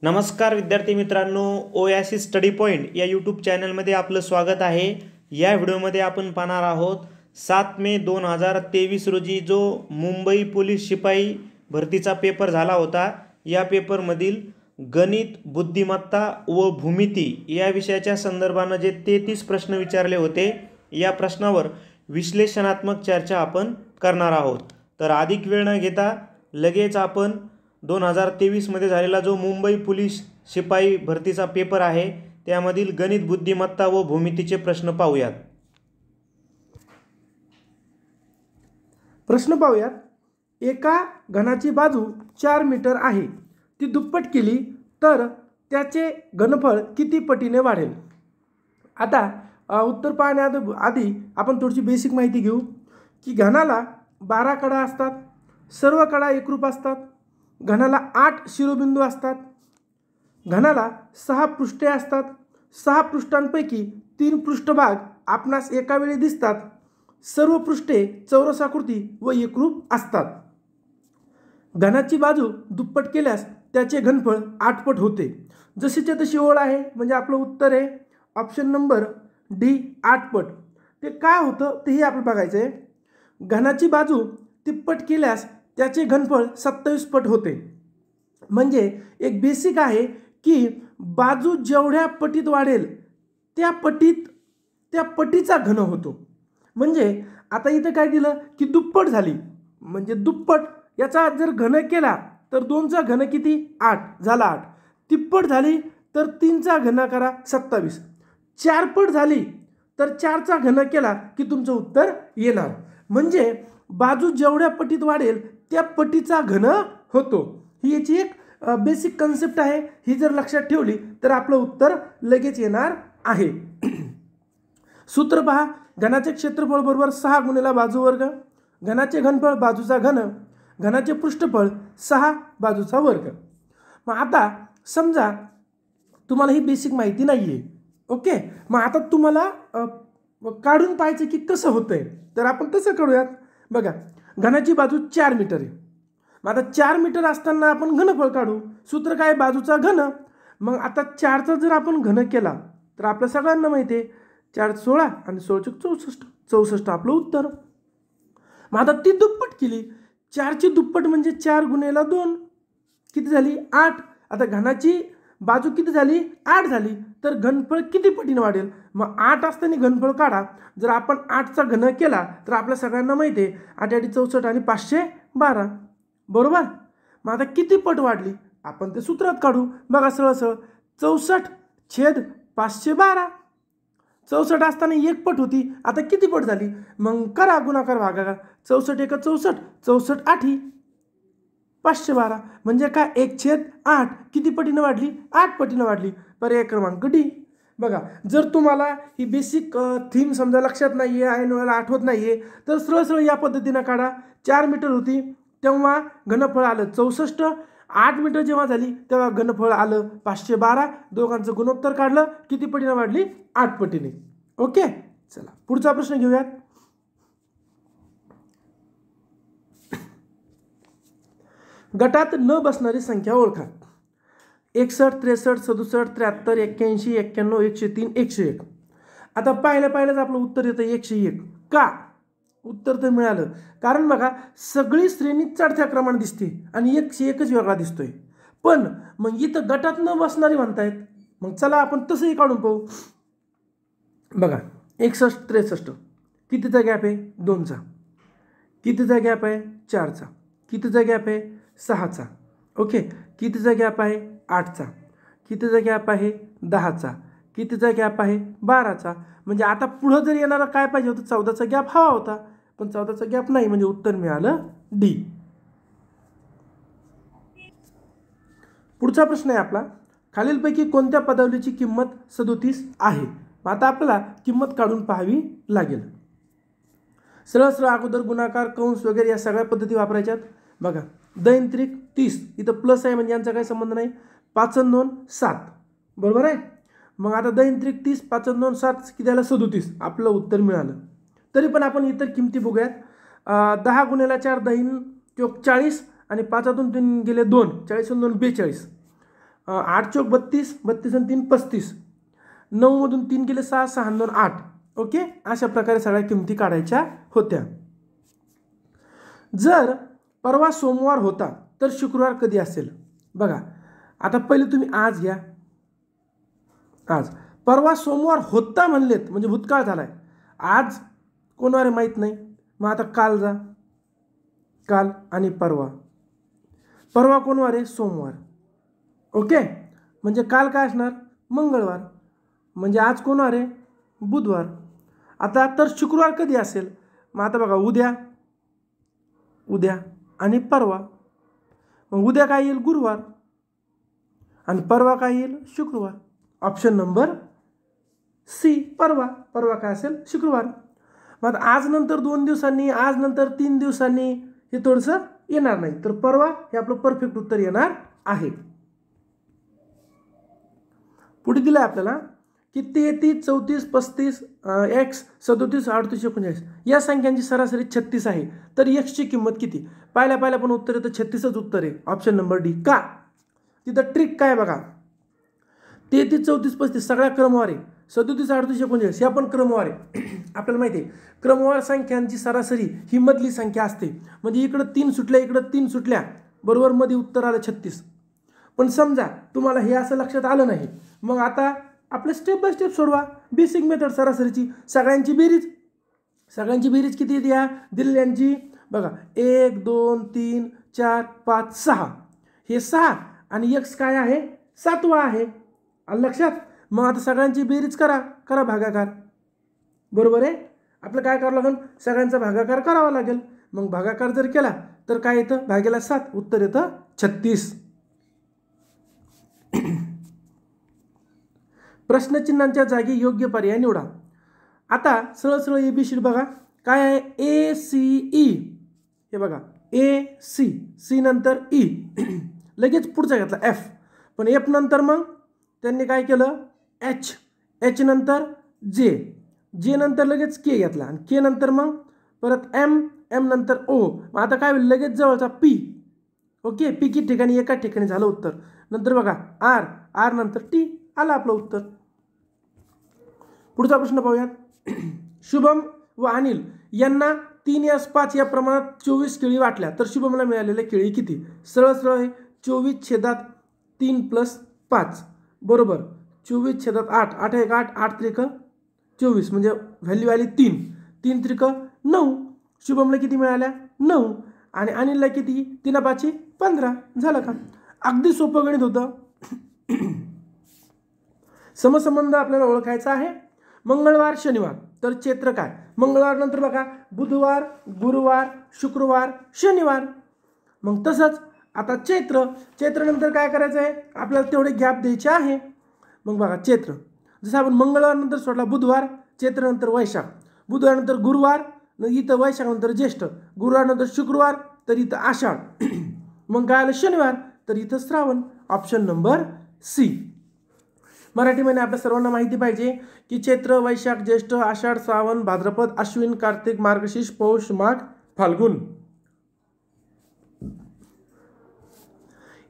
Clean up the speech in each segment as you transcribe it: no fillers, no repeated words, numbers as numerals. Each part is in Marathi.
नमस्कार विद्यार्थी मित्रांनो, ओएसिस स्टडी पॉईंट या यूट्यूब चॅनलमध्ये आपलं स्वागत आहे। या व्हिडिओमध्ये आपण पाहणार आहोत 7 मे 2023 रोजी जो मुंबई पोलीस शिपाई भरतीचा पेपर झाला होता। या पेपरमधील गणित, बुद्धिमत्ता व भूमिती या विषयाच्या संदर्भाने जे 33 प्रश्न विचारले होते, या प्रश्नावर विश्लेषणात्मक चर्चा आपण करणार आहोत। तर अधिक वेळ न घेता लगेच आपण 2023 मध्ये झालेला जो मुंबई पोलीस शिपाई भरतीचा पेपर आहे त्यामधील गणित, बुद्धिमत्ता व भूमितीचे प्रश्न पाहूयात। प्रश्न पाहूयात। एका घनाची बाजू 4 मीटर आहे, ती दुप्पट केली तर त्याचे घनफळ किती पटीने वाढेल। आता उत्तर पाहण्याआधी आपण थोडीशी बेसिक माहिती घेऊ की घनाला 12 कडा असतात, सर्व कडा एकरूप असतात, घनाला 8 शिरोबिंदू असतात, घनाला 6 पृष्ठे असतात, 6 पृष्ठांपैकी 3 पृष्ठभाग आपणास एका वेळी दिसतात, सर्व पृष्ठे चौरसाकृती व एकरूप असतात। घनाची बाजू दुप्पट केल्यास त्याचे घनफळ 8 पट होते। जशीच्या तशी ओळ आहे, म्हणजे आपलं उत्तर आहे ऑप्शन नंबर डी 8 पट। ते काय होतं तेही आपण बघायचं आहे। घनाची बाजू तिप्पट केल्यास त्याचे घनफळ 27 पट होते। म्हणजे एक बेसिक आहे की बाजू जेवढ्या पटीत वाढेल त्या पटीचा घन होतो। म्हणजे आता इथं काय दिलं की दुप्पट झाली, म्हणजे दुप्पट याचा जर घन केला तर 2चा घन किती 8 झाला 8, तिप्पट झाली तर 3चा घन करा 27, 4 पट झाली तर 4चा घन केला की तुमचं उत्तर येणार। म्हणजे बाजू जेवढ्या पटीत वाढेल त्या पटीचा घन होतो। ही याची एक बेसिक कन्सेप्ट आहे। ही जर लक्षात ठेवली तर आपलं उत्तर लगेच येणार आहे। सूत्र पहा, घनाचे क्षेत्रफळ बरोबर 6 गुणिले बाजू वर्ग, घनाचे घनफळ बाजूचा घन, घनाचे पृष्ठफळ 6 बाजूचा वर्ग। मग आता समजा तुम्हाला ही बेसिक माहिती नाहीये, ओके, मग आता तुम्हाला काढून पाहायचं की कसं होतंय, तर आपण तसं करूयात। बघा, घनाची बाजू 4 मीटर आहे। मग आता 4 मीटर असताना आपण घनफळ काढू। सूत्र काय, बाजूचा घन। मग आता 4चा जर आपण घन केला तर आपल्या सगळ्यांना माहिती आहे 4 16 आणि 16 64, 64 आपलं उत्तर। मग आता ती दुप्पट केली, 4ची दुप्पट म्हणजे 4 गुणिले 2 किती झाली 8। आता घनाची बाजू किती झाली 8 झाली, तर घनफळ किती पटीने वाढेल। मग 8 असताना घनफळ काढा। जर आपण 8चा घन केला तर आपल्या सगळ्यांना माहिती आहे 8 8 64 आणि 512, बरोबर। मग आता किती पट वाढली आपण ते सूत्रात काढू। बघा, सरळ सरळ 64/512, 64 असताना 1 पट होती, आता किती पट झाली, मग करा गुणाकार भागाकार, 64 1 64, 64 8 512, म्हणजे काय 1/8 किती पटीने वाढली 8 पटीने वाढली। पर्याय क्रमांक डी। बघा, जर तुम्हाला ही बेसिक थीम समजा लक्षात नाहीये, ऐन वेळेला आठवत नाहीये, तर सरळ सरळ या पद्धतीने काढा। 4 मीटर होती तेव्हा घनफळ आलं 64, 8 मीटर जेव्हा झाली तेव्हा घनफळ आलं 512, दोघांचं गुणोत्तर काढलं, किती पटीने वाढली 8 पटीने। ओके, चला पुढचा प्रश्न घेऊयात। गटात न बसणारी संख्या ओळखा। 61 63 67 73 81 91 103 101। आता पहिल्याच आपलं उत्तर येतं 101। का उत्तर तर मिळालं, कारण बघा सगळी श्रेणी चढत्या क्रमाने दिसते आणि 101च वेगळा दिसतोय। पण मग इथं गटात न बसणारी म्हणतायत, मग चला आपण तसंही काढून पाहू। बघा, 61 63 कितीचा गॅप आहे 2चा, कितीचा गॅप आहे 4चा, कितीचा गॅप आहे 6चा, ओके, कितीचा गॅप आहे 8चा, कितीचा गॅप आहे 10चा, कितीचा गॅप आहे 12चा। म्हणजे आता पुढं जर येणारा काय पाहिजे होतं 14चा गॅप हवा होता, पण 14चा गॅप नाही, म्हणजे उत्तर मिळालं डी। पुढचा प्रश्न आहे आपला, खालीलपैकी कोणत्या पदावलीची किंमत 37 आहे। आता आपल्याला किंमत काढून पाहावी लागेल। सरळ सरळ अगोदर गुणाकार, कंस वगैरे या सगळ्या पद्धती वापरायच्यात। बघा, दैंत्रिक 30, इथं प्लस आहे म्हणजे यांचा काही संबंध नाही, 5 आणि 2 7, बरोबर आहे। मग आता दैंत्रिक 30 5 आणि 2 7 किती झालं 37, आपलं उत्तर मिळालं। तरी पण आपण इतर किमती बघूयात। 10 गुणिले 4 10 40 आणि 5 3 गेले 2, 40 आणि 2 42, 8 चौक 32, 32 आणि 3 35, 9 मधून 3 गेले 6, 6 आणि 2 8. ओके, अशा प्रकारे सगळ्या किमती काढायच्या होत्या. जर परवा सोमवार होता तर शुक्रवार कधी असेल? बघा, आता पहिले तुम्ही आज घ्या. आज परवा सोमवार होता म्हणलेत म्हणजे भूतकाळ झालाय. आज कोण वार माहीत नाही. मग आता काल जा, काल आणि परवा. परवा कोण वार आहे? सोमवार. ओके, म्हणजे काल काय असणार? मंगळवार. म्हणजे आज कोण वार आहे? बुधवार. आता तर शुक्रवार कधी असेल? मग आता बघा, उद्या, उद्या आणि परवा. मग उद्या काय येईल? गुरुवार. आणि परवा काय येईल? शुक्रवार. ऑप्शन नंबर सी, परवा. परवा काय असेल? शुक्रवार. मग आज नंतर 2 दिवसांनी, आज नंतर 3 दिवसांनी हे थोडंसं येणार नाही. तर परवा हे आपलं परफेक्ट उत्तर येणार आहे. पुढे दिलं आहे आपल्याला की 33, 34, 35, x, 37, 38, 39 या संख्यांची सरासरी 36 आहे. तर एक्सची किंमत किती? पहिल्या पण उत्तर येतं 36च उत्तर आहे. Option number D. का? तिथं ट्रिक काय बघा. 33, 34, 35 सगळ्या क्रमवार आहे. 37, 38, 39 या पण क्रमवार आहे. आपल्याला माहिती आहे क्रमवार संख्यांची सरासरी ही मधली संख्या असते. म्हणजे इकडं 3 सुटल्या, इकडं 3 सुटल्या, बरोबर मध्ये उत्तर आलं 36. पण समजा तुम्हाला हे असं लक्षात आलं नाही, मग आता आपलं स्टेप बाय स्टेप सोडवा. बेसिक मेथड सरासरीची सगळ्यांची बेरीज. सगळ्यांची बेरीज किती येते या दिलेल्यांची? बघा, 1, 2, 3, 4, 5, 6. हे 6 आणि x काय आहे? 7वा आहे. आलं लक्षात? मग आता सगळ्यांची बेरीज करा भागाकार. बरोबर आहे. आपलं काय करावं लागेल? सगळ्यांचा भागाकार करावा लागेल. मग भागाकार जर केला तर काय येतं? भागेला 7, उत्तर येतं 36. प्रश्नचिन्हांच्या जागी योग्य पर्याय निवडा. आता सरळ ABCD बघा काय आहे? ACE. हे बघा, AC, C नंतर E. लगेच पुढचा घेतला F. पण F नंतर मग त्यांनी काय केलं? H. H नंतर J. J नंतर लगेच K घेतला आणि K नंतर मग परत M. M नंतर O. मग आता काय होईल? लगेच जवळचा P. ओके, P की ठिकाणी एका ठिकाणी झालं उत्तर. नंतर बघा R. R नंतर T. आलं आपलं उत्तर. पुढचा प्रश्न पाहूयात. शुभम व अनिल यांना 3S5 या प्रमाणात 24 केळी वाटल्या तर शुभमला मिळालेल्या केळी किती? सरळ आहे. 24/3 + 5 बरोबर 24/8. 8 1 8, 8 त्रिक 24 म्हणजे व्हॅल्यू आली 3. 3 त्रिक 9. शुभमला किती मिळाल्या? 9. आणि अनिलला किती? 3 5 15. झालं का? अगदी सोपं गणित होतं. समसंबंध आपल्याला ओळखायचा आहे. मंगळवार शनिवार तर क्षेत्र काय? मंगळवार नंतर बघा बुधवार, गुरुवार, शुक्रवार, शनिवार. मग तसंच आता चैत्र नंतर काय करायचं आहे? आपल्याला तेवढे गॅप द्यायचे आहे. मग बघा चैत्र जसं आपण मंगळवार नंतर सोडला बुधवार, चैत्र नंतर वैशाख, बुधवार नंतर गुरुवार, इथं वैशाख नंतर ज्येष्ठ, गुरुवार नंतर शुक्रवार, तर इथं आषाढ. मग काय आलं? शनिवार, तर इथं श्रावण. Option number C. मराठीमध्ये आपल्या सर्वांना माहिती पाहिजे की चैत्र, वैशाख, ज्येष्ठ, आषाढ, श्रावण, भाद्रपद, अश्विन, कार्तिक, मार्गशीर्ष, पौष, माघ, फाल्गुन.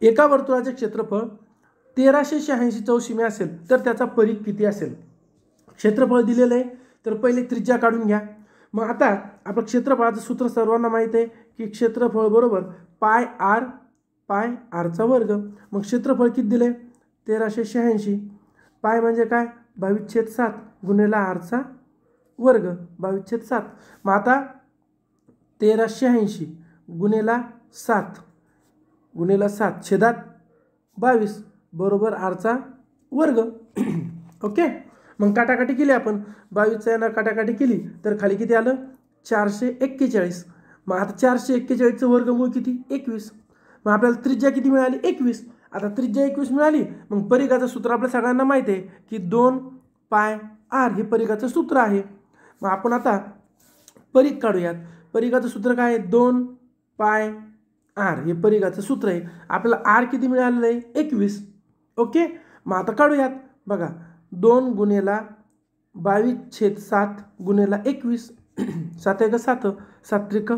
एका वर्तुळाचे क्षेत्रफळ 1386 चौशिमे असेल तर त्याचा परिघ किती असेल? क्षेत्रफळ दिलेलं आहे तर पहिले त्रिज्या काढून घ्या. मग आता आपलं क्षेत्रफळाचं सूत्र सर्वांना माहिती आहे की क्षेत्रफळ बरोबर पाय आर चा वर्ग. मग क्षेत्रफळ किती दिले? 1386. पाय म्हणजे काय? 22/7 गुणिले आर चा वर्ग 22/7. मग आता 1386 गुणिले 7 छेदात 22 बरोबर आर चा वर्ग. ओके, मग काटाकाटी केली आपण. 22चा यानं काटाकाटी केली तर खाली किती आलं? 441. मग आता 441चं वर्गमूळ किती? 21. मग आपल्याला त्रिज्या किती मिळाली? 21. आता त्रिज्या 21 मिळाली. मग परिघाचं सूत्र आपल्या सगळ्यांना माहिती आहे की 2πr हे परिघाचं सूत्र आहे. मग आपण आता परिघ काढूयात. परिघाचं सूत्र काय आहे? 2πr हे परिघाचं सूत्र आहे. आपल्याला आर किती मिळालेलं आहे? 21. ओके, मग आता काढूयात. बघा 2 गुणिले 22/7 गुणिले 21. 7 1 7, 7 त्रिक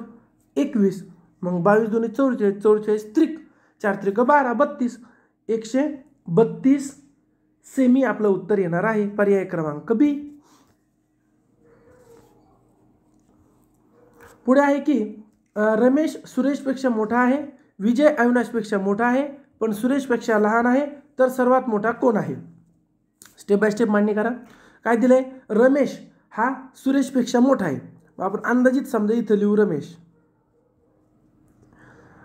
21. मग 22 2 44, 44 त्रिक 4 त्रिक 12, 32. 32 सेमी आपलं उत्तर येणार आहे, पर्याय क्रमांक बी. पुढे आहे की रमेश सुरेशपेक्षा मोठा आहे, विजय अविनाशपेक्षा मोठा आहे पण सुरेशपेक्षा लहान आहे, तर सर्वात मोठा कोण आहे? स्टेप बाय स्टेप मांडणी करा. काय दिलंय? रमेश हा सुरेशपेक्षा मोठा आहे. आपण अंदाजित समजा इथं लिहू रमेश.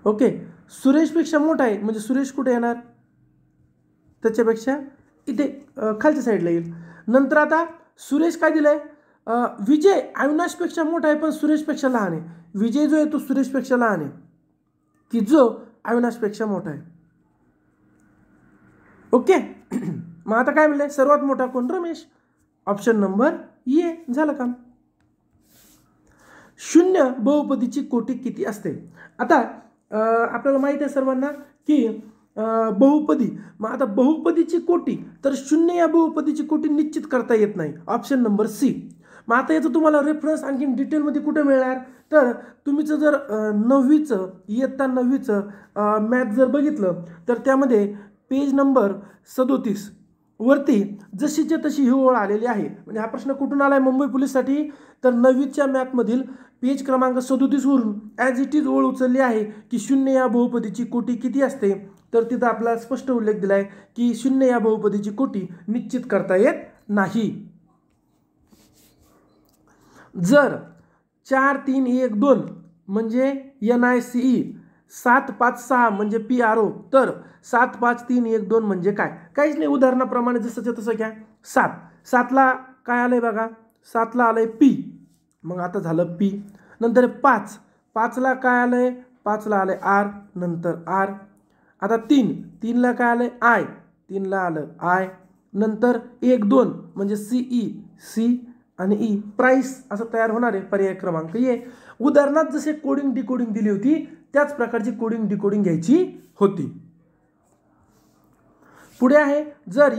ओके, सुरेशपेक्षा मोठा आहे म्हणजे सुरेश कुठे येणार? त्याच्यापेक्षा इथे खालच्या साईडला येईल. नंतर आता सुरेश काय दिलंय? विजय अविनाशपेक्षा मोठा आहे पण सुरेशपेक्षा लहान आहे. विजय जो आहे तो सुरेशपेक्षा लहान आहे की जो अविनाशपेक्षा मोठा आहे. ओके, मग आता काय म्हणलंय? सर्वात मोठा कोण? रमेश. ऑप्शन नंबर ए झालं काम. शून्य बहुपदीची कोटी किती असते? आता आपल्याला माहिती आहे सर्वांना की बहुपदी, मग आता बहुपदीची कोटी, तर शून्य या बहुपदीची कोटी निश्चित करता येत नाही. Option number C. मग आता याचं तुम्हाला रेफरन्स आणखी डिटेलमध्ये कुठे मिळणार? तर तुम्हीचं जर 9वीचं इयत्ता 9वीचं मॅथ जर बघितलं तर त्यामध्ये पेज नंबर 37 वरती जशीच्या तशी ही ओळ आलेली आहे. म्हणजे हा प्रश्न कुठून आला आहे मुंबई पोलीससाठी? तर 9वीच्या मॅथमधील पेज क्रमांक 37 वरून ॲज इट इज ओळ उचलली आहे की शून्य या बहुपदीची कोटी किती असते. तर तिथं आपला स्पष्ट उल्लेख दिला आहे की शून्य या बहुपदीची कोटी निश्चित करता येत नाही. जर 4 3 1 2 म्हणजे NICE, 7 5 6 म्हणजे PRO, तर 7 5 3 1 2 म्हणजे काय? काहीच नाही, उदाहरणाप्रमाणे जसंच्या तसं घ्या. 7ला काय आलंय बघा? 7ला आलंय P, मग आता झालं P. नंतर 5ला काय आलंय? 5ला आलंय R, नंतर R. आता 3ला काय आलंय? I, 3ला आलं I. नंतर 1 2 म्हणजे CE, C आणि E, प्राइस असं तयार होणार आहे, पर्याय क्रमांक ए. उदाहरणात जसे कोडिंग डिकोडिंग दिली होती त्याच प्रकारची कोडिंग डिकोडिंग घ्यायची होती. पुढे आहे जर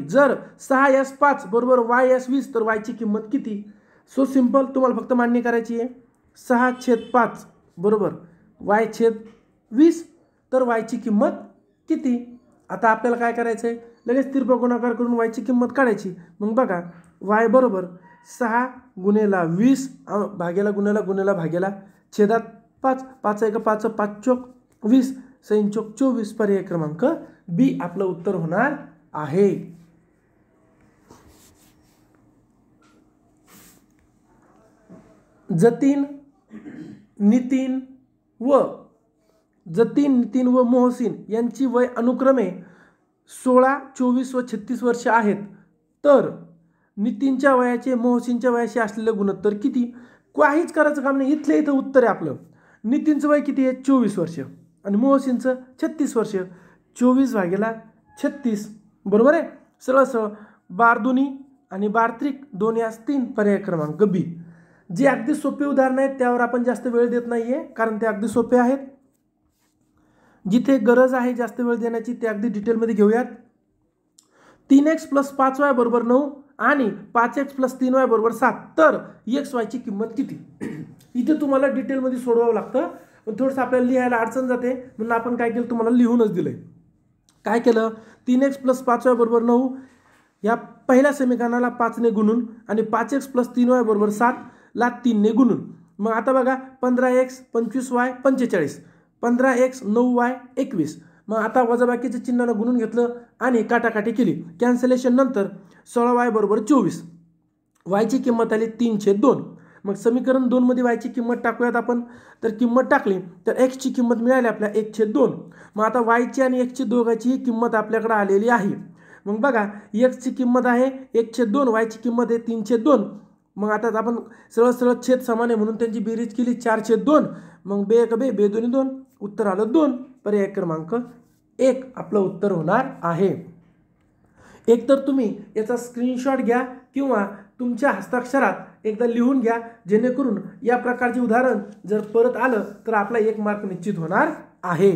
जर 6S5 बरोबर YS20 तर Y ची किंमत किती? सो सिंपल, तुम्हाला फक्त मांडणी करायची आहे. 6/5 बरोबर Y/20 तर Y ची किंमत किती? आता आपल्याला काय करायचं आहे? लगेच तिरपा गुणाकार करून Y ची किंमत काढायची. मग बघा, Y बरोबर 6 गुणेला 20 भागेला गुणेला भागेला छेदात 5, 5 1 5 5 चोक 20 6 चोक 24, पर्याय क्रमांक बी आपलं उत्तर होणार आहे. जतीन, नितीन व मोहसिन यांची वय अनुक्रमे 16, 24 व 36 वर्ष आहेत, तर नितीनच्या वयाचे मोहसिनच्या वयाशी असलेलं गुणोत्तर किती? काहीच करायचं काम नाही, इथलं इथं उत्तर आहे आपलं. नितीनचं वय किती आहे? 24 वर्ष आणि मोहसिनचं 36 वर्ष. 24 भागेला 36 बरोबर आहे. सरळ 12 दुनी आणि 12 त्रिक 2 यास 3, पर्याय क्रमांक बी. जे अगदी सोपे उदाहरण आहेत त्यावर आपण जास्त वेळ देत नाहीये कारण ते अगदी सोपे आहेत. जिथे गरज आहे जास्त वेळ देण्याची ते अगदी डिटेलमध्ये घेऊयात. 3x + 5y बरोबर 9 आणि 5x + 3y बरोबर 7, तर xy ची किंमत किती? इथे तुम्हाला डिटेलमध्ये सोडवावं लागतं, पण थोडंसं आपल्याला लिहायला अडचण जाते म्हणून आपण काय केलं, तुम्हाला लिहूनच दिलंय. काय केलं? 3x + 5y बरोबर 9 या पहिल्या समीकरणाला 5ने गुणून आणि 5x + 3y बरोबर 7 ला 3ने गुणून. मग आता बघा, 15x 25y 45, 15x 9y 21. मग आता वजाबाकीच्या चिन्हानं गुणून घेतलं आणि काटाकाटी केली. कॅन्सलेशन नंतर 16y बरोबर 24. y ची किंमत आली 3/2. मग समीकरण 2 मध्ये y ची किंमत टाकूयात आपण. तर किंमत टाकली तर x ची किंमत मिळाली आपल्या 1/2. मग आता y ची आणि x ची दोघांची किंमत आपल्याकडे आलेली आहे. मग बघा, x ची किंमत आहे 1/2, y ची किंमत आहे 3/2. मग आता आपण सरळ सरळ छेद समान आहे म्हणून त्यांची बेरीज केली 4/2. मग बे 1 बे 2 2, उत्तर आलं 2, पर्याय क्रमांक 1 आपलं उत्तर होणार आहे. एक तर तुम्ही याचा स्क्रीनशॉट घ्या किंवा तुमच्या हस्ताक्षरात एकदा लिहून घ्या, जेणेकरून या प्रकारचे उदाहरण जर परत आलं तर आपला 1 मार्क निश्चित होणार आहे.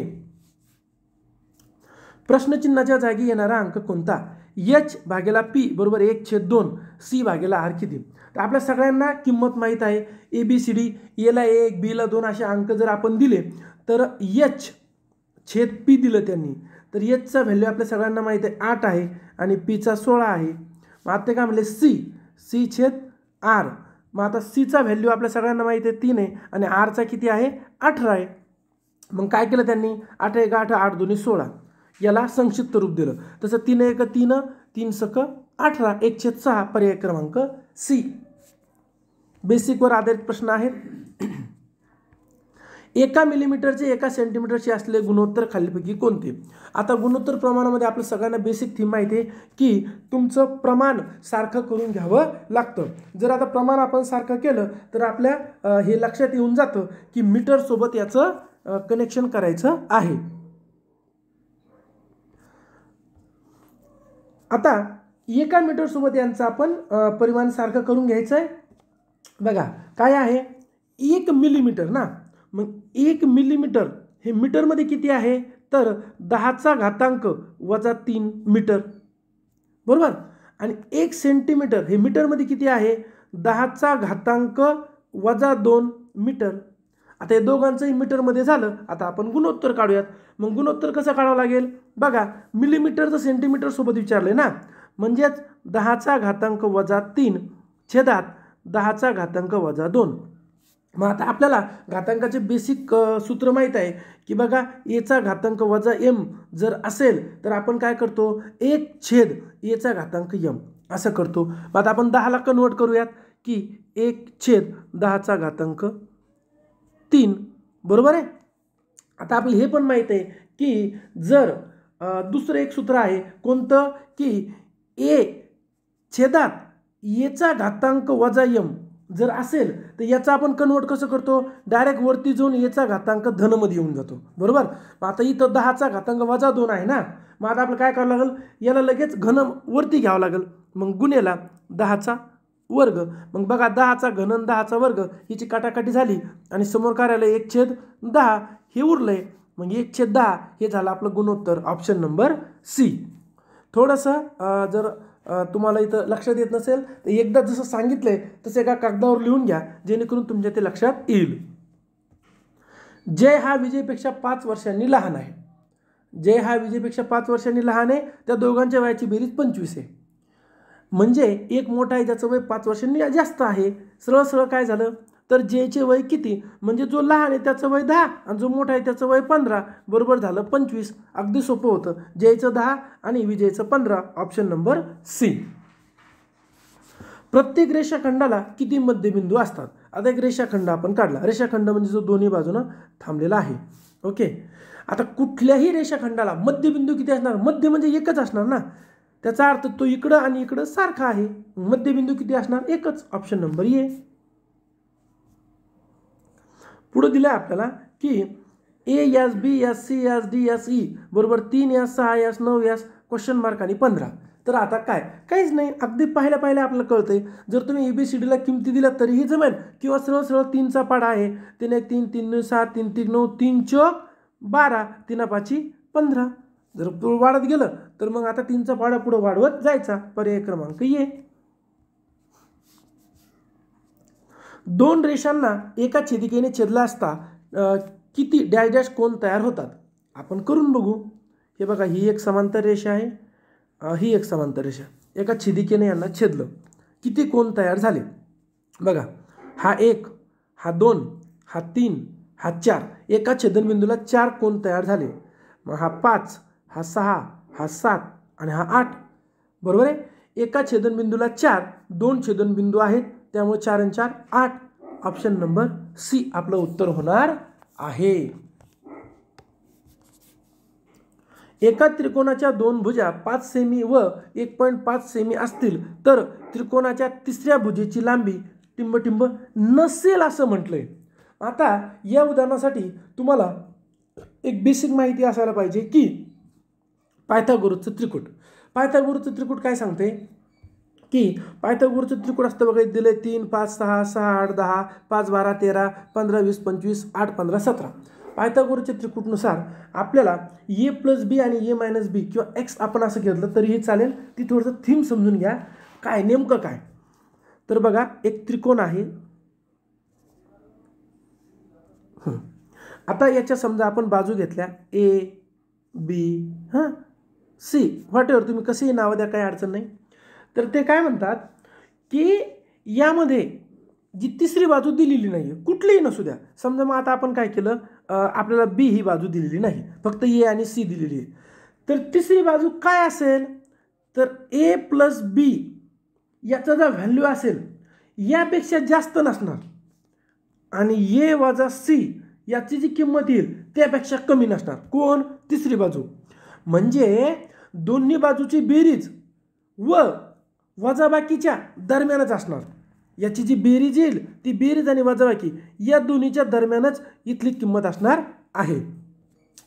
प्रश्नचिन्हाच्या जागी येणारा अंक कोणता? h/p बरोबर 1/2, c/r किती? तर आपल्या सगळ्यांना किंमत माहीत आहे. ABCD, A ला 1 B ला 2 असे अंक जर आपण दिले तर h/p दिलं त्यांनी, तर एचचा व्हॅल्यू आपल्या सगळ्यांना माहीत आहे 8 आहे आणि पीचा 16 आहे. मग आता काय म्हणले सी छेद आर. मग आता सीचा व्हॅल्यू आपल्या सगळ्यांना माहिती आहे 3 आहे आणि आरचा किती आहे 18 आहे. मग काय केलं त्यांनी 8 1 8 8 2 16 याला संक्षिप्त रूप दिलं. तसं 3 1 3 3 सक 18 1/6 पर्याय क्रमांक सी. बेसिकवर आधारित प्रश्न आहेत. 1 मिलीमीटरचे 1 सेंटीमीटरचे असलेले गुणोत्तर खालीलपैकी कोणते? आता गुणोत्तर प्रमाणामध्ये आपल्या सगळ्यांना बेसिक थीम माहिती आहे की तुमचं प्रमाण सारखं करून घ्यावं लागतं. जर आता प्रमाण आपण सारखं केलं तर आपल्या हे लक्षात येऊन जातं की मीटरसोबत याचं कनेक्शन करायचं आहे. आता 1 मीटरसोबत यांचं आपण परिमाण सारखं करून घ्यायचं आहे. बघा काय आहे 1 मिलीमीटर ना. मग 1 मिलीमीटर हे मीटरमध्ये किती आहे तर 10⁻³ मीटर बरोबर. आणि 1 सेंटीमीटर हे मीटरमध्ये किती आहे 10⁻² मीटर. आता हे दोघांचंही मीटरमध्ये झालं. आता आपण गुणोत्तर काढूयात. मग गुणोत्तर कसं काढावं लागेल बघा मिलीमीटरचं सेंटीमीटर सोबत विचारले ना म्हणजेच 10⁻³ छेदात 10⁻². मग आता आपल्याला घातांकाचे बेसिक सूत्र माहीत आहे की बघा a⁻m जर असेल तर आपण काय करतो 1/a⁻m असं करतो. मग आता आपण 10ला कन्वर्ट करूयात की 1/10⁻³ बरोबर आहे. आता आपल्याला हे पण माहीत आहे की जर दुसरं एक सूत्र आहे कोणतं की a/m जर असेल तर याचा आपण कन्वर्ट कसं करतो डायरेक्ट वरती जाऊन a⁻ धनमध्ये येऊन जातो बरोबर. मग आता इथं 10⁻² आहे ना. मग आता आपलं काय करावं लागेल याला लगेच घन वरती घ्यावं लागेल. मग गुणेला 10⁻². मग बघा 10चा घन 10चा² हिची काटाकाटी झाली आणि समोर काय राहिलं 1/10 हे उरलंय. मग 1/10 हे झालं आपलं गुणोत्तर ऑप्शन नंबर सी. थोडंसं जर तुम्हाला इथं लक्षात येत नसेल तर एकदा जसं सांगितलंय तसं एका कागदावर लिहून घ्या जेणेकरून तुमच्या ते लक्षात येईल. जय हा विजयपेक्षा 5 वर्षांनी लहान आहे. जय हा विजयपेक्षा 5 वर्षांनी लहान आहे. त्या दोघांच्या वयाची बेरीज 25 आहे. म्हणजे एक मोठा आहे ज्याचं वय 5 वर्षांनी जास्त आहे. सरळ सरळ काय झालं तर जयचे वय किती म्हणजे जो लहान आहे त्याचं वय 10 आणि जो मोठा आहे त्याचं वय 15 बरोबर झालं 25. अगदी सोपं होतं. जयचं 10 आणि विजयचं 15 ऑप्शन नंबर सी. प्रत्येक रेषाखंडाला किती मध्यबिंदू असतात? आता एक रेषाखंड आपण काढला. रेषाखंड म्हणजे जो दोन्ही बाजूनं थांबलेला आहे. ओके. आता कुठल्याही रेषाखंडाला मध्यबिंदू किती असणार? मध्य म्हणजे एकच असणार ना. त्याचा अर्थ तो इकडं आणि इकडं सारखा आहे. मध्यबिंदू किती असणार? एकच ऑप्शन नंबर ए. पुढे दिलं आपल्याला की A B C D E बरोबर 3 6 9 क्वेश्चन मार्क आणि 15. तर आता काय काहीच नाही अगदी पाहिल्या आपल्याला कळतंय. जर तुम्ही ABCDला किमती दिल्या तरीही जमेल किंवा सरळ सरळ 3चा पाडा आहे 3 1 3 3 6 3 3 9 3 चौक 12 3 5 15. जर वाढत गेलं तर मग आता 3चा पाडा पुढे वाढवत जायचा. पर्याय क्रमांक ए. दोन रेषांना एका छेदिकेने छेदला असता किती डॅश डॅश कोण तयार होतात? आपण करून बघू. हे बघा ही एक समांतर रेषा आहे. ही एक समांतर रेषा. एका छेदिकेने यांना छेदलं. किती कोण तयार झाले? बघा हा 1 हा 2 हा 3 हा 4. एका छेदनबिंदूला 4 कोण तयार झाले. मग हा 5 हा 6 हा 7 आणि हा 8 बरोबर आहे. एका छेदनबिंदूला 4 2 छेदनबिंदू आहेत त्यामुळे 4 आणि 4 8. ऑप्शन नंबर सी आपलं उत्तर होणार आहे. एका त्रिकोणाच्या दोन भुजा 5 सेमी व 1.5 सेमी असतील तर त्रिकोणाच्या तिसऱ्या भुजेची लांबी टिंबटिंब नसेल असं म्हटलंय. आता या उदाहरणासाठी तुम्हाला एक बेसिक माहिती असायला पाहिजे की पायथागोरसचं त्रिकूट. पायथागोरसचं त्रिकूट काय सांगते की पायथागोरसचं त्रिकूट असतं बघा. दिले 3 5 6 6 8 10 5 12 13 15 20 25 8 15 17. पायथागोरसच्या त्रिकूटनुसार आपल्याला ए प्लस बी आणि ए मायनस बी किंवा एक्स आपण असं घेतलं तरीही चालेल. ती थोडंसं थीम समजून घ्या काय नेमकं काय. तर बघा एक त्रिकोण आहे. आता याच्या समजा आपण बाजू घेतल्या ए बी हां सी व्हॉट एव्हर तुम्ही कसेही नावं द्या, काही अडचण नाही. तर ते काय म्हणतात की यामध्ये जी तिसरी बाजू दिलेली नाही आहे, कुठलीही नसू द्या. समजा मग आता आपण काय केलं, आपल्याला बी ही बाजू दिलेली नाही, फक्त ए आणि सी दिलेली आहे. तर तिसरी बाजू काय असेल, तर ए प्लस बी याचा जर व्हॅल्यू असेल यापेक्षा जास्त नसणार आणि ए वजा सी याची जी किंमत येईल त्यापेक्षा कमी नसणार. कोण? तिसरी बाजू. म्हणजे दोन्ही बाजूची बेरीज व वजाबाकीच्या दरम्यानच असणार. याची जी बेरीज येईल ती बेरीज आणि वजाबाकी या दोन्हीच्या दरम्यानच इथली किंमत असणार आहे.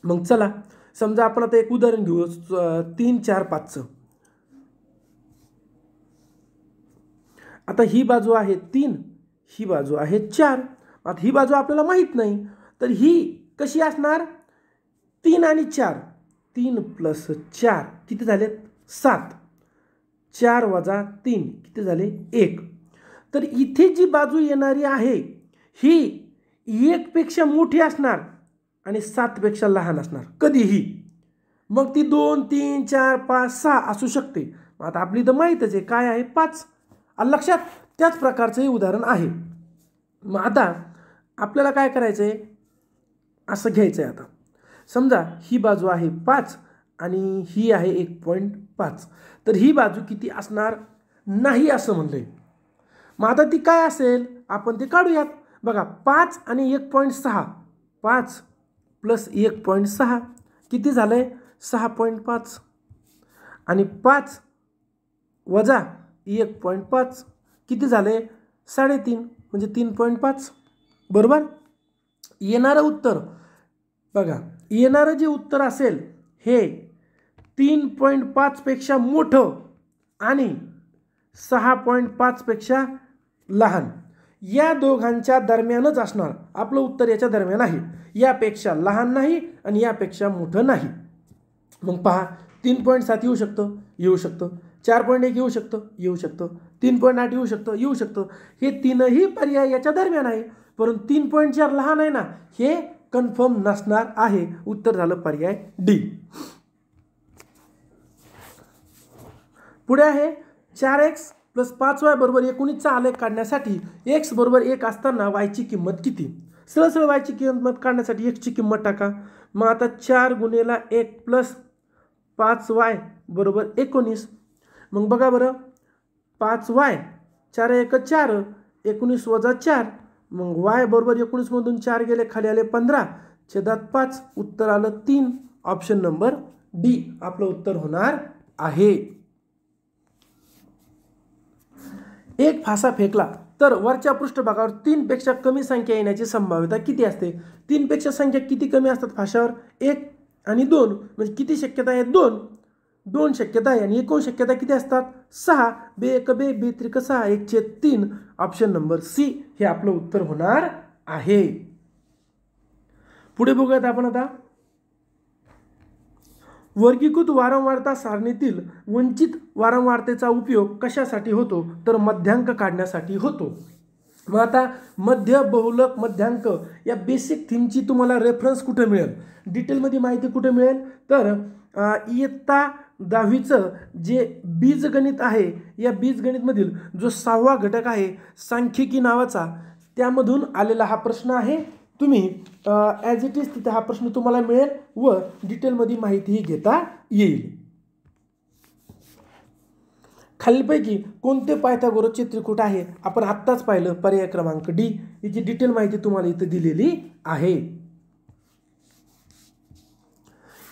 मग चला समजा आपण आता एक उदाहरण घेऊ 3, 4, 5चं. आता ही बाजू आहे 3, ही बाजू आहे 4. आता ही बाजू आपल्याला माहीत नाही, तर ही कशी असणार? 3 आणि 4, 3 प्लस 4 किती झाले? 7. 4 वजा 3 किती झाले? 1. तर इथे जी बाजू येणारी आहे ही 1 पेक्षा मोठी असणार आणि 7 पेक्षा लहान असणार कधीही. मग ती 2, 3, 4, 5, 6 असू शकते. आता आपली तर माहीतच आहे काय आहे 5. लक्षात? त्याच प्रकारचं हे उदाहरण आहे. मग आता आपल्याला काय करायचं आहे, असं घ्यायचं आहे. आता समजा ही बाजू आहे 5 आणि ही आहे 1.5. तर ही बाजू किती असणार? नाही असं म्हणलंय. मग आता ती काय असेल आपण ते काढूयात. बघा 5 आणि 1.6, 5 प्लस 1.6 किती झालंय? 6.5 आणि 5 वजा 1.5 किती झाले? 3.5 म्हणजे 3.5. बरोबर. येणारं उत्तर बघा, येणारं जे उत्तर असेल हे 3.5 पेक्षा मोठं आणि 6.5 पेक्षा लहान या दोघांच्या दरम्यानच असणार. आपलं उत्तर याच्या दरम्यान आहे, यापेक्षा लहान नाही आणि यापेक्षा मोठं नाही. मग पहा 3.7 येऊ शकतं, येऊ शकतं. 4.1 येऊ शकतं, येऊ शकतं. 3.8 येऊ शकतं, येऊ शकतं. हे तीनही पर्याय याच्या दरम्यान आहे, परंतु 3.4 लहान आहे ना, हे कन्फर्म नसणार आहे. उत्तर झालं पर्याय डी. पुढे आहे 4x प्लस 5y बरोबर 19चा आलेख काढण्यासाठी x बरोबर 1 असताना y ची किंमत किती? सरळ सरळ y ची किंमत काढण्यासाठी x ची किंमत टाका. मग आता 4 गुणिले 1 प्लस 5y बरोबर 19. मग बघा बरं 5y 4 1 4, 19 वजा 4. मग y बरोबर 19 मधून 4 गेले खाली आले 15/5. उत्तर आलं 3. ऑप्शन नंबर डी आपलं उत्तर होणार आहे. एक फासा फेकला तर वरच्या पृष्ठभागावर 3 पेक्षा कमी संख्या येण्याची संभाव्यता किती असते? 3 पेक्षा संख्या किती कमी असतात फाशावर? 1 आणि 2 म्हणजे किती शक्यता आहे? 2 शक्यता आहे आणि एकूण शक्यता किती असतात? 6. बे 1 बे, बे 3 6, 1/3. ऑप्शन नंबर सी हे आपलं उत्तर होणार आहे. पुढे बघूयात आपण आता वर्गीकृत वारंवारता सारणीतील वंचित वारंवारतेचा उपयोग कशासाठी होतो? तर मध्यांक काढण्यासाठी होतो. मग आता मध्य, बहुलक, मध्यांक या बेसिक थीमची तुम्हाला रेफरन्स कुठे मिळेल, डिटेलमध्ये माहिती कुठे मिळेल? तर इयत्ता 10वीचं जे बीजगणित आहे या बीजगणितमधील जो 6वा घटक आहे सांख्यिकी नावाचा, त्यामधून आलेला हा प्रश्न आहे. तुम्ही ॲज इट इज तिथे हा प्रश्न तुम्हाला मिळेल व डिटेलमध्ये माहितीही घेता येईल. खालीलपैकी कोणते पायथागोरसचे त्रिकूट आहे? आपण आत्ताच पाहिलं पर्याय क्रमांक डी. याची डिटेल माहिती तुम्हाला इथे दिलेली आहे.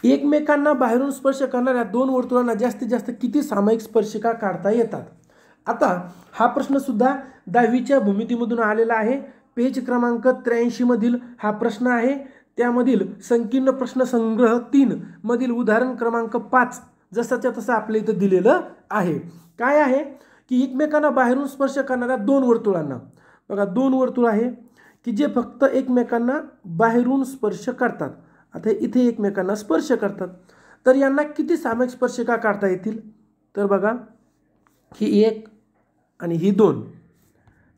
एकमेकांना बाहेरून स्पर्श करणाऱ्या 2 वर्तुळांना जास्तीत जास्त किती सामायिक स्पर्शिका काढता येतात? आता हा प्रश्न सुद्धा 10वीच्या भूमितीमधून आलेला आहे. पेज क्रमांक 83 मधील हा प्रश्न आहे. त्यामधील संकीर्ण प्रश्न संग्रह 3 मधील उदाहरण क्रमांक 5 जसाच्या तसं आपल्या इथं दिलेलं आहे. काय आहे की एकमेकांना बाहेरून स्पर्श करणाऱ्या 2 वर्तुळांना, बघा 2 वर्तुळ आहे की जे फक्त एकमेकांना बाहेरून स्पर्श करतात. आता इथे एकमेकांना स्पर्श करतात, तर यांना किती सामायिक स्पर्शिका काढता येतील? तर बघा ही 1 आणि ही 2,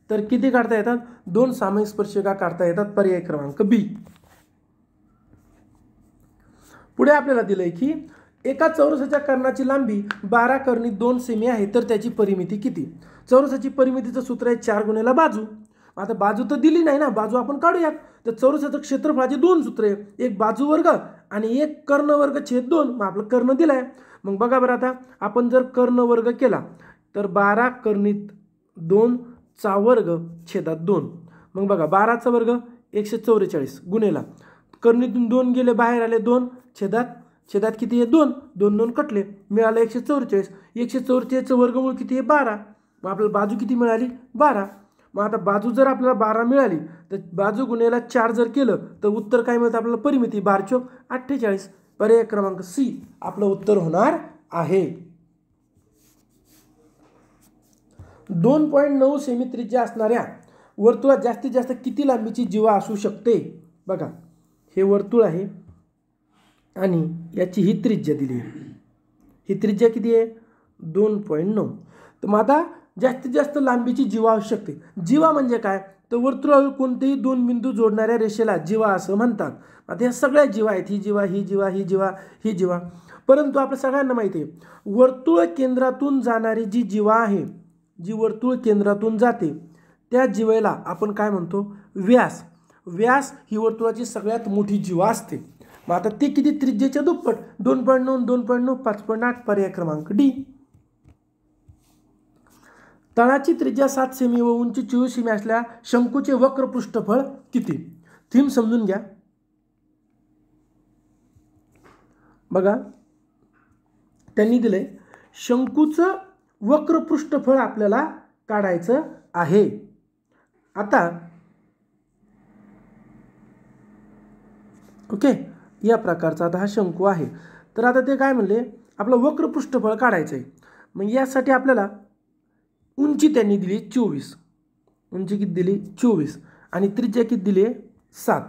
तर किती काढता येतात? 2 सामायिक स्पर्शिका काढता येतात. पर्याय क्रमांक बी. पुढे आपल्याला दिलंय की एका चौरसाच्या कर्णाची लांबी 12 कर्णी 2 सेमी आहे तर त्याची परिमिती किती. चौरसाची परिमितीचं सूत्र आहे 4 गुणिले बाजू. आता बाजू तर दिली नाही ना, बाजू आपण काढूयात. तर चौरसाचं क्षेत्रफळाचे 2 सूत्र आहे, एक बाजू वर्ग आणि एक कर्ण वर्ग छेद 2. मग आपलं कर्ण दिलाय. मग बघा बरं, आता आपण जर कर्ण वर्ग केला तर 12 कर्णीत 2 चा वर्ग छेदात 2. मग बघा 12चा वर्ग 144 गुणेला कर्णीतून 2 गेले बाहेर आले 2 छेदात किती आहे 2. 2 2 कटले मिळालं 144. 144चं वर्गमूळ किती आहे 12. मग आपल्याला बाजू किती मिळाली 12. मग आता बाजू जर आपल्याला 12 मिळाली तर बाजू गुणेला 4 जर केलं तर उत्तर काय मिळतं आपल्याला परिमिती 12 48. पर्याय क्रमांक सी आपलं उत्तर होणार आहे. 2.9 सेमी त्रिज्या असणाऱ्या वर्तुळात जास्तीत जास्त किती लांबीची जीवा असू शकते. बघा हे वर्तुळ आहे आणि याची ही त्रिज्या दिली आहे. ही त्रिज्या किती आहे 2.9. तर मग आता जास्तीत जास्त लांबीची जीवा असू शकते. जीवा म्हणजे काय तर वर्तुळावर कोणतेही 2 बिंदू जोडणाऱ्या रेषेला जीवा असं म्हणतात. आता ह्या सगळ्या जीवा आहेत, ही जीवा ही जीवा ही जीवा ही जीवा. परंतु आपल्या सगळ्यांना माहिती आहे वर्तुळ केंद्रातून जाणारी जी जीवा आहे, जी वर्तुळ केंद्रातून जाते त्या जीवेला आपण काय म्हणतो व्यास. व्यास ही वर्तुळाची सगळ्यात मोठी जीवा असते. मग आता ते किती त्रिज्येच्या दुप्पट 2.9 2.9 5.8. पर्याय क्रमांक डी. तळाची त्रिज्या 7 सेमी व उंची 24 सेमी असल्या शंकूचे वक्र पृष्ठफळ किती. थीम समजून घ्या. बघा त्यांनी दिले शंकूचं वक्र पृष्ठफळ आपल्याला काढायचं आहे. आता ओके या प्रकारचा आता हा शंकू आहे. तर आता ते काय म्हणले आपलं वक्र पृष्ठफळ काढायचं आहे. मग यासाठी आपल्याला उंची त्यांनी दिली 24. उंची किती दिली 24 आणि त्रिज्या किती दिली 7.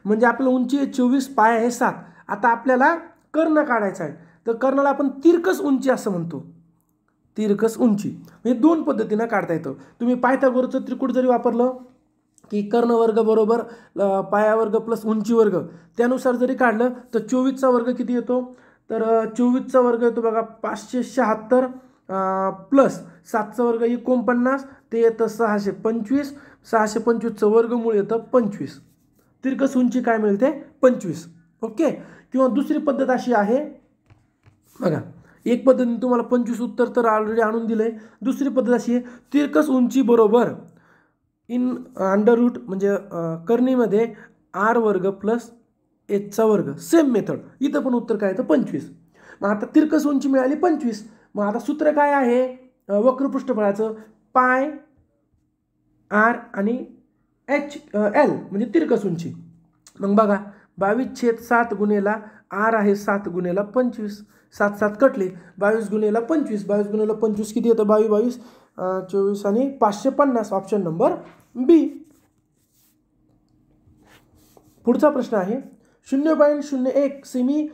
म्हणजे आपलं उंची आहे 24 पाय आहे 7. आता आपल्याला कर्ण काढायचा आहे. तर कर्णाला आपण तिरकस उंची असं म्हणतो. तिरकस उंची म्हणजे 2 पद्धतीनं काढता येतं. तुम्ही पायथागोरसचं त्रिकूट जरी वापरलं की कर्ण वर्ग बरोबर पाया वर्ग प्लस उंची वर्ग त्यानुसार जरी काढलं तर 24चा वर्ग किती येतो तर 24चा वर्ग येतो बघा 576 प्लस 7चा वर्ग 49 ते येतं 625. 625चं वर्गमूळ येतं 25. तिरकस उंची काय मिळते 25. ओके. किंवा दुसरी पद्धत अशी आहे बघा, एक पद्धतीने तुम्हाला 25 उत्तर तर ऑलरेडी आणून दिलंय. दुसरी पद्धत अशी आहे तिरकस उंची बरोबर इन अंडर रूट म्हणजे कर्णीमध्ये r वर्ग प्लस h वर्ग. सेम मेथड इथं पण उत्तर काय येतं 25. मग आता तिरकस उंची मिळाली 25. मग आता सूत्र काय आहे वक्र पृष्ठफळाचं पाय r आणि l म्हणजे तिरकस उंची. मग बघा 22/7 गुणेला r आहे 7 गुणेला 25. 7 7 कटले 22 गुणेला 25. 22 गुणेला 25 किती येतं 22 24 आणि 550. ऑप्शन नंबर बी. पुढचा प्रश्न आहे 0.01 सेमी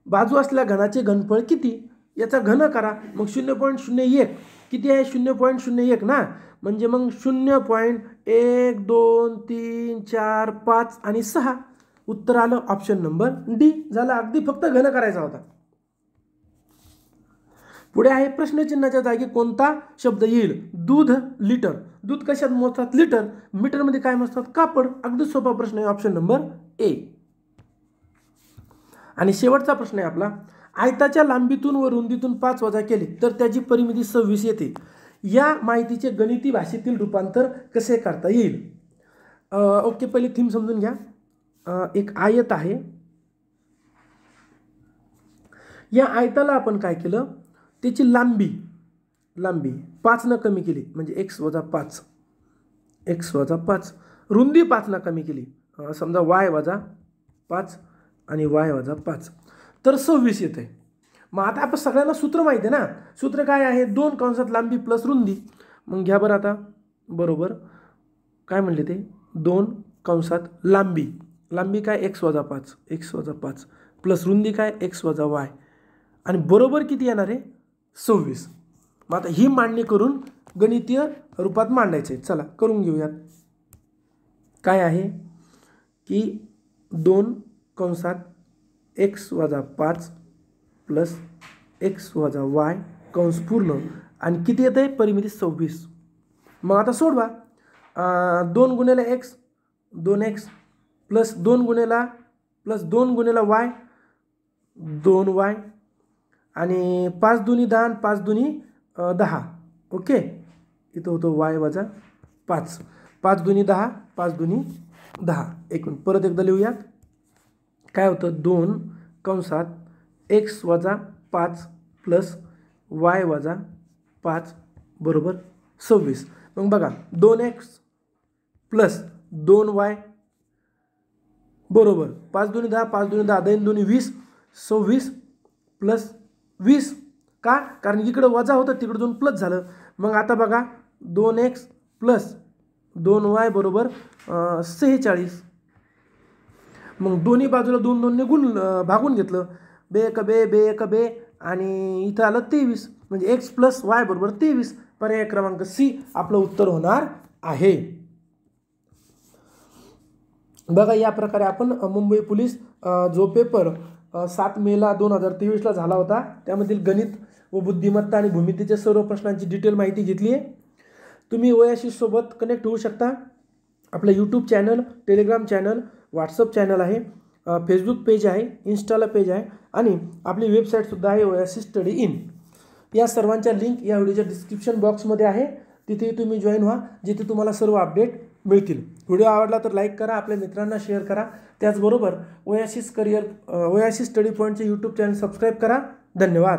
बाजू असलेल्या घनाचे घनफळ किती. याचा घन करा. मग 0.01 किती आहे 0.01 ना, म्हणजे मग 0.1 2 3 4 5 आणि 6. उत्तर आलं ऑप्शन नंबर डी. झालं. अगदी फक्त घन करायचा होता. पुढे आहे प्रश्नचिन्हाच्या जागी कोणता शब्द येईल. दूध लिटर. दूध कशात मोजतात लिटर. मीटरमध्ये काय मोजतात कापड. अगदी सोपा प्रश्न आहे ऑप्शन नंबर ए. आणि शेवटचा प्रश्न आहे आपला आयताच्या लांबीतून व रुंदीतून 5 वजा केले तर त्याची परिमिती 26 येते. या माहितीचे गणिती भाषेतील रूपांतर कसे करता येईल. ओके पहिले थीम समजून घ्या. एक आयत आहे. या आयताला आपण काय केलं त्याची लांबी 5 न कमी केली म्हणजे x वजा 5. रुंदी 5 न कमी केली समजा y वजा 5 आणि y वजा 5 तर 26 येते. मग आता आपण सगळ्यांना सूत्र माहिती आहे ना. सूत्र काय आहे 2 कंसात लांबी प्लस रुंदी. मग घ्या बरं आता बरोबर काय म्हणले ते 2 कंसात लांबी काय x वजा 5 प्लस रुंदी काय x वजा y आणि बरोबर किती येणार आहे 26. मग आता ही मांडणी करून गणितीय रूपात मांडायचे. चला करून घेऊयात. काय आहे की 2 कंसात एक्स वजा 5 प्लस एक्स वजा वाय कंस पूर्ण आणि किती येतं आहे परिमिती 26. मग आता सोडवा. 2 गुणिले x 2x plus 2 गुणिला Y 2y आणि 5 दुनी 10 आणि 5 दुनी 10. ओके, इथं होतं y वजा 5. 5 दुनी 10 5 दुनी 10 एकूण परत एकदा लिहूयात. काय होतं 2 कंसात एक्स वजा 5 प्लस वाय वजा 5 बरोबर 26. मग बघा 2x प्लस 2y बरोबर 5 दुनी 10 5 दुनी 10 10 दुनी 20 26 प्लस 20. का? कारण इकडं वजा होतं तिकडं जाऊन प्लस झालं. मग आता बघा 2x प्लस 2y बरोबर 46. मग दोन्ही बाजूला 2 2ने भागून घेतलं. बे एक बे बे एक बे आणि इथं आलं 23 म्हणजे एक्स प्लस वाय बरोबर 23. पर्याय क्रमांक सी आपलं उत्तर होणार आहे. बघा या प्रकारे आपण मुंबई पोलीस जो पेपर 7 मेला 2023ला झाला होता त्यामधील गणित व बुद्धिमत्ता आणि भूमितीच्या सर्व प्रश्नांची डिटेल माहिती घेतली आहे. तुम्ही ओएसिस सोबत कनेक्ट होऊ शकता. आपलं YouTube channel, Telegram channel, WhatsApp channel आहे, फेसबुक पेज आहे, इन्स्टाला पेज आहे आणि आपली वेबसाईटसुद्धा आहे ओएसिस स्टडी इन. या सर्वांच्या लिंक या व्हिडिओच्या डिस्क्रिप्शन बॉक्समध्ये आहे. तिथे तुम्ही जॉईन व्हा जिथे तुम्हाला सर्व अपडेट मिळतील. व्हिडिओ आवडला तर लाईक करा, आपल्या मित्रांना शेअर करा. त्याचबरोबर ओएसिस स्टडी पॉईंटचे यूट्यूब चॅनल सबस्क्राईब करा. धन्यवाद.